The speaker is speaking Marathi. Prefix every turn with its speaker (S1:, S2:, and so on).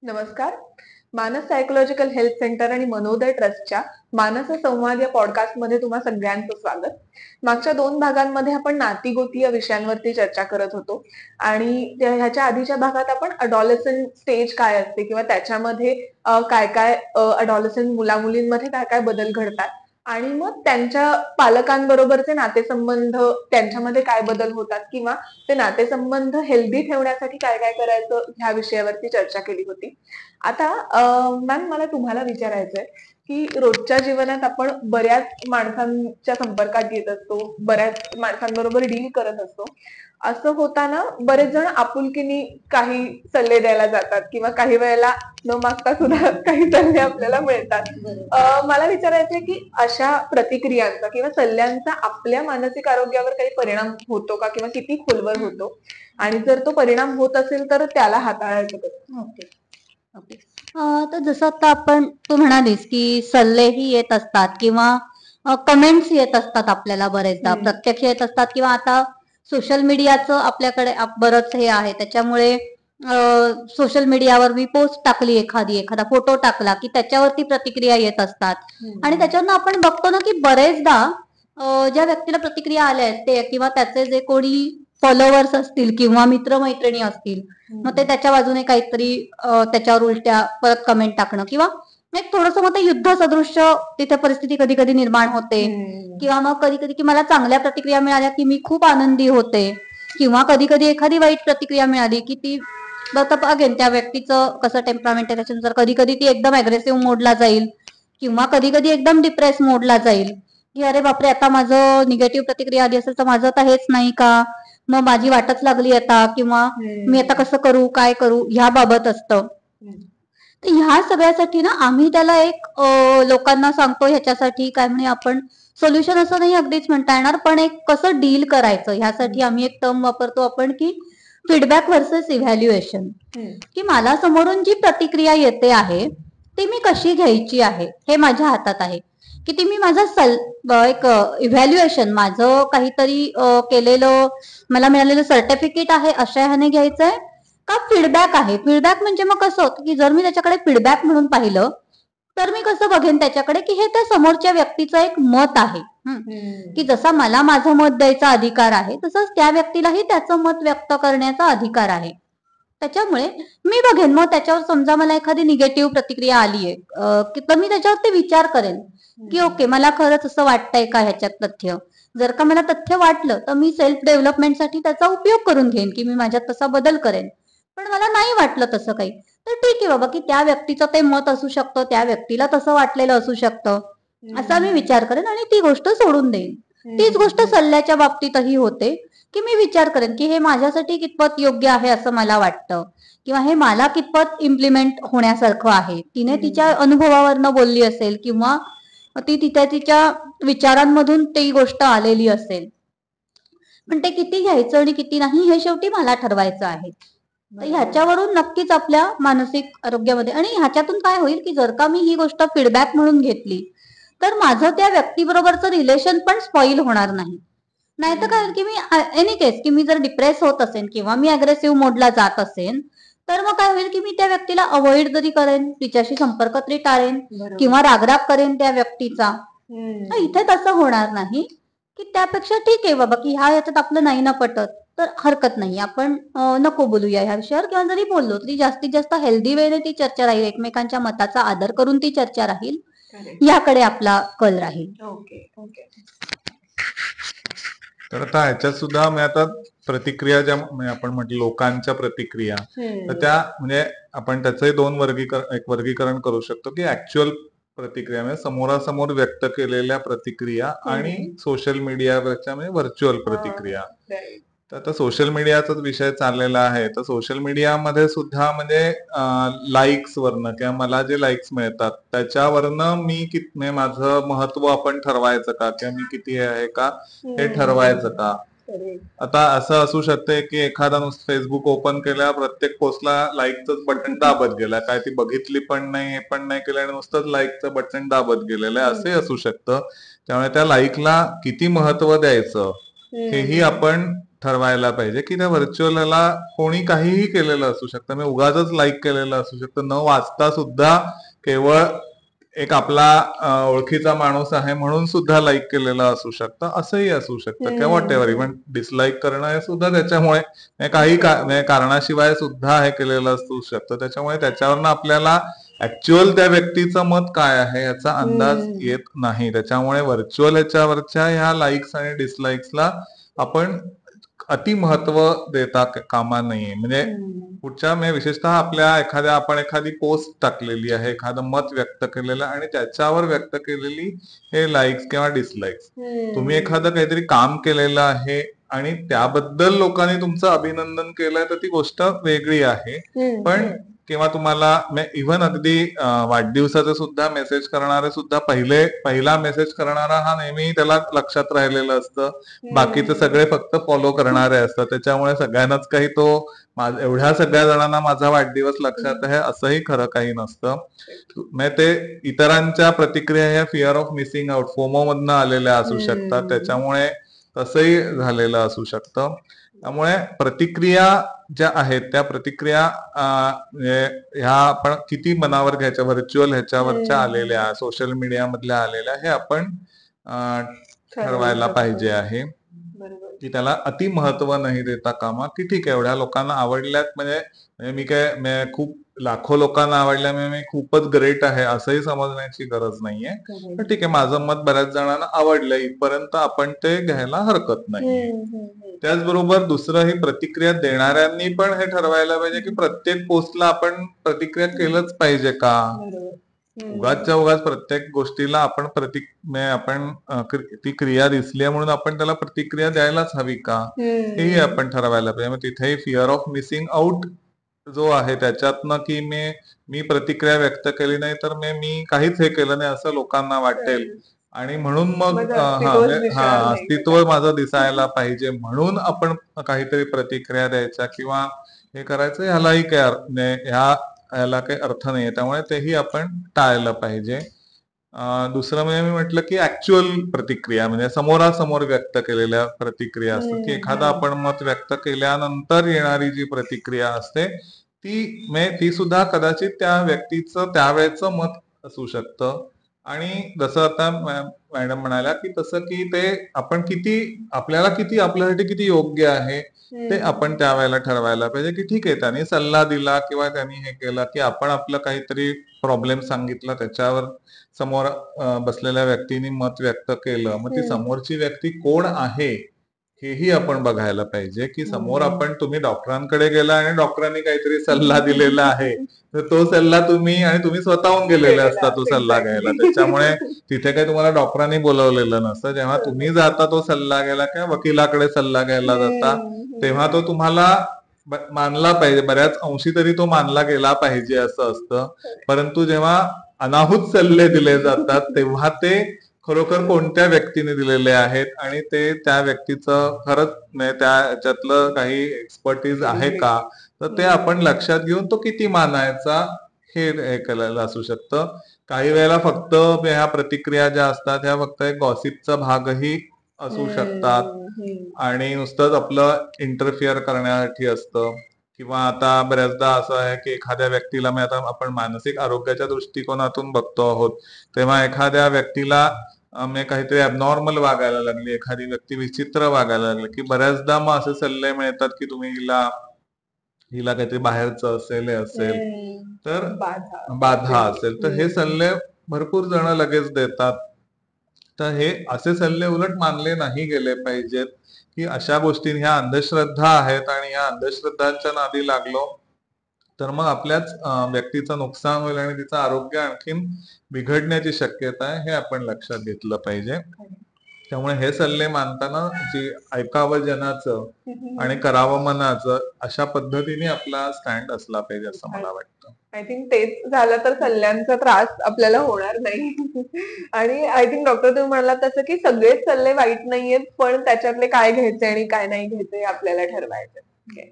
S1: नमस्कार. मानस सायकोलॉजिकल हेल्थ सेंटर आणि मनोदय ट्रस्टच्या मानस संवाद या पॉडकास्टमध्ये तुम्हा सगळ्यांचं स्वागत. मागच्या 2 भागांमध्ये आपण नाती-गोती या विषयांवरती चर्चा करत होतो आणि ह्याच्या आधीच्या भागात आपण अडॉलेसंट स्टेज काय असते किंवा त्याच्यामध्ये काय-काय अडॉलेसंट मुला-मुलींमध्ये काय-काय बदल घडतात आणि मग त्यांच्या पालकांबरोबरचे नातेसंबंध त्यांच्यामध्ये काय बदल होतात किंवा ते नातेसंबंध हेल्दी ठेवण्यासाठी काय-काय करायचं ह्या विषयावरती चर्चा केली होती. आता मॅम मला तुम्हाला विचारायचंय, की रोजच्या जीवनात आपण बऱ्याच माणसांच्या संपर्कात येत असतो, बऱ्याच माणसांबरोबर डील करत असतो. असं होताना बरेच जण आपुलकीने काही सल्ले द्यायला जातात किंवा काही वेळेला न मागता सुद्धा काही सल्ले आपल्याला मिळतात. मला विचारायचंय, की अशा प्रतिक्रियांचा किंवा सल्ल्यांचा आपल्या मानसिक आरोग्यावर काही परिणाम होतो का? किंवा किती खोलवर होतो? आणि जर तो परिणाम होत असेल तर त्याला हाताळायचं कसं?
S2: ओके. ओके. तर जसं आता तू म्हणालीस की सल्लेही येत असतात किंवा कमेंट्स येत असतात आपल्याला बरेचदा, प्रत्यक्ष येत असतात किंवा आता सोशल मीडियाचं आपल्याकडे बरंच हे आहे. त्याच्यामुळे सोशल मीडियावर मी पोस्ट टाकली एखादा फोटो टाकला की त्याच्यावरती प्रतिक्रिया येत असतात. आणि त्याच्यावरनं आपण बघतो ना की बरेचदा ज्या व्यक्तीला प्रतिक्रिया आल्या आहेत ते किंवा त्याचे जे कोणी फॉलोअर्स असतील किंवा मित्रमैत्रिणी असतील, मग ते त्याच्या बाजूने काहीतरी त्याच्यावर उलट्या परत कमेंट टाकणं किंवा एक थोडंसं मग ते युद्ध सदृश्य तिथे परिस्थिती कधी कधी निर्माण होते. किंवा मग कधी कधी की मला चांगल्या प्रतिक्रिया मिळाल्या की मी खूप आनंदी होते, किंवा कधी कधी एखादी वाईट प्रतिक्रिया मिळाली की ती अगेन त्या व्यक्तीचं कसं टेम्परामेंट आहे त्याच्यानुसार कधी कधी ती एकदम अग्रेसिव्ह मोडला जाईल किंवा कधी कधी एकदम डिप्रेस मोडला जाईल की अरे बापरे आता माझं निगेटिव्ह प्रतिक्रिया आली असेल तर माझं तर हेच नाही का, मग माझी वाटच लागली आता, किंवा मी आता कसं करू काय करू ह्या बाबत असतं. तर ह्या सगळ्यासाठी ना आम्ही त्याला एक लोकांना सांगतो ह्याच्यासाठी काय म्हणे आपण सोल्युशन असं नाही अगदीच म्हणता येणार, पण एक कसं डील करायचं ह्यासाठी आम्ही एक टर्म वापरतो आपण की फीडबॅक व्हर्सेस इव्हॅल्युएशन. की मला समोरून जी प्रतिक्रिया येते आहे ती मी कशी घ्यायची आहे हे माझ्या हातात आहे. की ती मी माझं एक इव्हॅल्युएशन माझं काहीतरी केलेलं मला मिळालेलं सर्टिफिकेट आहे अशा ह्याने घ्यायचंय का फीडबॅक आहे. फीडबॅक म्हणजे मग कसं होतं की जर मी त्याच्याकडे फीडबॅक म्हणून पाहिलं तर मी कसं बघेन त्याच्याकडे की हे त्या समोरच्या व्यक्तीचं एक मत आहे. की जसा मला माझं मत द्यायचा अधिकार आहे तसंच त्या व्यक्तीलाही त्याचं मत व्यक्त करण्याचा अधिकार आहे. त्याच्यामुळे मी बघेन मग त्याच्यावर समजा मला एखादी निगेटिव्ह प्रतिक्रिया आली आहे तर मी त्याच्यावरती विचार करेन की ओके मला खरंच असं वाटतंय का ह्याच्यात तथ्य. जर का मला तथ्य वाटलं तर मी सेल्फ डेव्हलपमेंटसाठी त्याचा उपयोग करून घेईन की मी माझ्यात तसा बदल करेन. पण मला नाही वाटलं तसं काही तर ठीक आहे बाबा की त्या व्यक्तीचं ते मत असू शकतं, त्या व्यक्तीला तसं वाटलेलं असू शकतं, असा मी विचार करेन आणि ती गोष्ट सोडून देईन. तीच गोष्ट सल्ल्याच्या बाबतीतही होते की मी विचार करेन की हे माझ्यासाठी कितपत योग्य आहे असं मला वाटतं किंवा हे मला कितपत इम्प्लिमेंट होण्यासारखं आहे. तिने तिच्या अनुभवावरनं बोलली असेल किंवा ती तिच्या विचारांमधून ती गोष्ट आलेली असेल, पण ते किती घ्यायचं आणि किती नाही हे शेवटी मला ठरवायचं आहे. तर ह्याच्यावरून नक्कीच आपल्या मानसिक आरोग्यामध्ये आणि ह्याच्यातून काय होईल की जर का मी ही गोष्ट फीडबॅक म्हणून घेतली तर माझं त्या व्यक्तीबरोबरचं रिलेशन पण स्पॉईल होणार नाही. नाहीतर काय की मी एनी केस की मी जर डिप्रेस होत असेल किंवा मी अग्रेसिव्ह मोडला जात असेल तर मग काय होईल की मी त्या व्यक्तीला अवॉइड जरी करेन, तिच्याशी संपर्क तरी टाळेन किंवा रागराग करेन त्या व्यक्तीचा. इथे तसं होणार नाही की त्यापेक्षा ठीक आहे बाबा की ह्या याच्यात आपलं नाही ना पटत तर हरकत नाही आपण नको बोलूया ह्या विषयावर, किंवा जरी बोललो तरी जास्तीत जास्त हेल्दी वेने ती चर्चा राहील, एकमेकांच्या मताचा आदर करून ती चर्चा राहील, याकडे आपला कल राहील.
S1: Okay okay.
S3: तर आता ह्याच्यात सुद्धा मी आता प्रतिक्रिया ज्या आपण म्हटलं लोकांच्या प्रतिक्रिया, तर त्या म्हणजे आपण त्याचंही एक वर्गीकरण करू शकतो की ऍक्च्युअल प्रतिक्रिया म्हणजे समोरासमोर व्यक्त केलेल्या प्रतिक्रिया आणि सोशल मीडियावरच्या म्हणजे व्हर्च्युअल प्रतिक्रिया. तर आता सोशल मीडियाचाच विषय चाललेला आहे तर सोशल मीडियामध्ये सुद्धा म्हणजे लाईक्स वरनं किंवा मला जे लाईक्स मिळतात त्याच्यावरनं मी म्हणजे माझं महत्व आपण ठरवायचं का किंवा मी किती आहे का हे ठरवायचं का. आता असं असू शकते की एखादा नुसतं फेसबुक ओपन केल्या प्रत्येक पोस्टला लाईकचं बटन दाबत गेला, काय ती बघितली पण नाही हे पण नाही केलं आणि नुसतंच लाईकचं बटन दाबत गेलेलं आहे असे असू शकतं. त्यामुळे त्या लाईकला किती महत्व द्यायचं हेही आपण ठरवायला पाहिजे की त्या व्हर्च्युअलला कोणी काहीही केलेलं असू शकतं, मी उगाचच लाईक केलेलं असू शकतं, न वाचता सुद्धा केवळ एक आपला ओळखीचा माणूस आहे म्हणून सुद्धा लाईक केलेलं असू शकतं, असंही असू शकतं किंवा व्हॉट एव्हर. इव्हन डिसलाईक करणं हे सुद्धा त्याच्यामुळे म्हणजे कारणाशिवाय सुद्धा हे केलेलं असू शकतं. त्याच्यामुळे त्याच्यावरनं आपल्याला ऍक्च्युअल त्या व्यक्तीचं मत काय आहे याचा अंदाज येत नाही. त्याच्यामुळे व्हर्च्युअल ह्याच्यावरच्या ह्या लाईक्स आणि डिसलाईक्सला आपण अति महत्व देता कामा नये. म्हणजे पुढच्या म्हणजे विशेषतः आपण एखादी पोस्ट टाकलेली आहे, एखादं मत व्यक्त केलेलं आणि त्याच्यावर व्यक्त केलेली हे लाईक्स किंवा डिसलाईक्स, तुम्ही एखादं काहीतरी काम केलेलं आहे आणि त्याबद्दल लोकांनी तुमचं अभिनंदन केलंय तर ती गोष्ट वेगळी आहे. पण किंवा तुम्हाला इव्हन अगदी वाढदिवसाचे सुद्धा मेसेज करणारे सुद्धा पहिला मेसेज करणारा हा नेहमी त्याला लक्षात राहिलेलं असतं, बाकीचे सगळे फक्त फॉलो करणारे असतात. त्याच्यामुळे सगळ्यांनाच काही तो एवढ्या सगळ्या जणांना माझा वाढदिवस लक्षात आहे असंही खरं काही नसतं. म्हणजे ते इतरांच्या प्रतिक्रिया ह्या fear of missing out, FOMO मधनं आलेल्या असू शकतात, त्याच्यामुळे तसंही झालेलं असू शकतं. त्यामुळे प्रतिक्रिया ज्या आहेत त्या प्रतिक्रिया ह्या आपण किती मनावर घ्यायच्या, व्हर्च्युअल ह्याच्यावरच्या आलेल्या, सोशल मीडिया मधल्या आलेल्या, हे आपण ठरवायला पाहिजे आहे की त्याला अति महत्व नाही देता कामा, की ठीक आहे एवढ्या लोकांना आवडल्यात म्हणजे मी खूप लाखो लोकांना आवडल्यामुळे मी खूपच ग्रेट आहे असंही समजण्याची गरज नाहीये. तर ठीक आहे, माझं मत बऱ्याच जणांना आवडलं इथपर्यंत आपण ते घ्यायला हरकत नाही. त्याचबरोबर दुसरं, ही प्रतिक्रिया देणाऱ्यांनी पण हे ठरवायला पाहिजे की प्रत्येक पोस्टला आपण प्रतिक्रिया केलंच पाहिजे का. उगाचच्या उगाच प्रत्येक गोष्टीला आपण ती क्रिया दिसली म्हणून आपण त्याला प्रतिक्रिया द्यायलाच हवी का, हेही आपण ठरवायला पाहिजे. मग तिथेही फिअर ऑफ मिसिंग आउट जो आहे त्याच्यातनं की मी प्रतिक्रिया व्यक्त केली नाही तर मी काहीच हे केलं नाही असं लोकांना वाटेल आणि म्हणून मग अस्तित्व माझं दिसायला पाहिजे म्हणून आपण काहीतरी प्रतिक्रिया द्यायच्या किंवा हे करायचं, ह्यालाही ह्याला काही अर्थ नाहीये. त्यामुळे तेही आपण टाळलं पाहिजे. दुसरं म्हणजे मी म्हटलं की ऍक्च्युअल प्रतिक्रिया म्हणजे समोरासमोर व्यक्त केलेल्या प्रतिक्रिया असतात, की एखादं आपण मत व्यक्त केल्यानंतर येणारी जी प्रतिक्रिया असते ती सुद्धा कदाचित त्या व्यक्तीचं त्यावेळेचं मत असू शकतं. आणि जसं आता मॅडम म्हणाल्या की तसं की ते आपण आपल्यासाठी किती योग्य आहे ते आपण त्यावेळेला ठरवायला पाहिजे, की ठीक आहे त्यांनी सल्ला दिला किंवा त्यांनी हे केलं की आपण आपलं काहीतरी प्रॉब्लेम सांगितला, त्याच्यावर समोर बसलेल्या व्यक्तीने मत व्यक्त केलं, मग ती समोरची व्यक्ती कोण आहे हेही आपण बघायला पाहिजे. की समोर तुम्ही डॉक्टरांकडे गेला आणि डॉक्टरांनी काहीतरी सल्ला दिलेला आहे तर तो सल्ला तुम्ही स्वतःहून गेलेला असता तो सल्ला घ्यायला. त्याच्यामुळे तिथे काही तुम्हाला डॉक्टरांनी बोलवलेलं नसतं. जेव्हा तुम्ही जाता तो सल्ला घ्यायला किंवा वकिलाकडे सल्ला घ्यायला जाता तेव्हा तो तुम्हाला मानला पाहिजे, बऱ्याच अंशी तरी तो मानला गेला पाहिजे असं असतं. परंतु जेव्हा अनाहूत सल्ले दिले जातात तेव्हा ते खरोखर कोणत्या व्यक्तीने दिलेले आहेत आणि ते त्या व्यक्तीचं खरंच त्याच्यातलं काही एक्सपर्टीज आहे का, तर ते आपण लक्षात घेऊन तो किती मानायचा हे करायला असू शकतं. काही वेळेला फक्त ह्या प्रतिक्रिया ज्या असतात ह्या फक्त एक गॉसिपचा भागही असू शकतात आणि नुसतंच आपलं इंटरफिअर करण्यासाठी असतं. किंवा आता बऱ्याचदा असं आहे की एखाद्या व्यक्तीला आता आपण मानसिक आरोग्याच्या दृष्टिकोनातून बघतो आहोत, तेव्हा एखाद्या व्यक्तीला काहीतरी ॲबनॉर्मल वागायला लागली, एखादी व्यक्ती विचित्र वागायला लागली की बऱ्याचदा मग असे सल्ले मिळतात की तुम्ही हिला काहीतरी बाहेरचं असेल हे असेल तर बाधा असेल तर हे सल्ले भरपूर जण लगेच देतात. तर हे असे सल्ले उलट मानले नाही गेले पाहिजेत, की अशा गोष्टी ह्या अंधश्रद्धा आहेत आणि ह्या अंधश्रद्धांच्या नादी लागलो तर मग आपल्याच व्यक्तीचं नुकसान होईल आणि तिचं आरोग्य आणखीन बिघडण्याची शक्यता आहे, हे आपण लक्षात घेतलं पाहिजे. त्यामुळे हे सल्ले मानताना जी ऐकावं जनाचं आणि करावं मनाचं अशा पद्धतीने आपला स्टँड असला पाहिजे असं मला वाटतं.
S1: आय थिंक तेच झालं तर सल्ल्यांचा त्रास आपल्याला होणार नाही. आणि आय थिंक डॉक्टर तुम्ही म्हणालात तसं की सगळेच सल्ले वाईट नाहीयेत, पण त्याच्यातले काय घ्यायचे आणि काय नाही घ्यायचे हे आपल्याला ठरवायचे.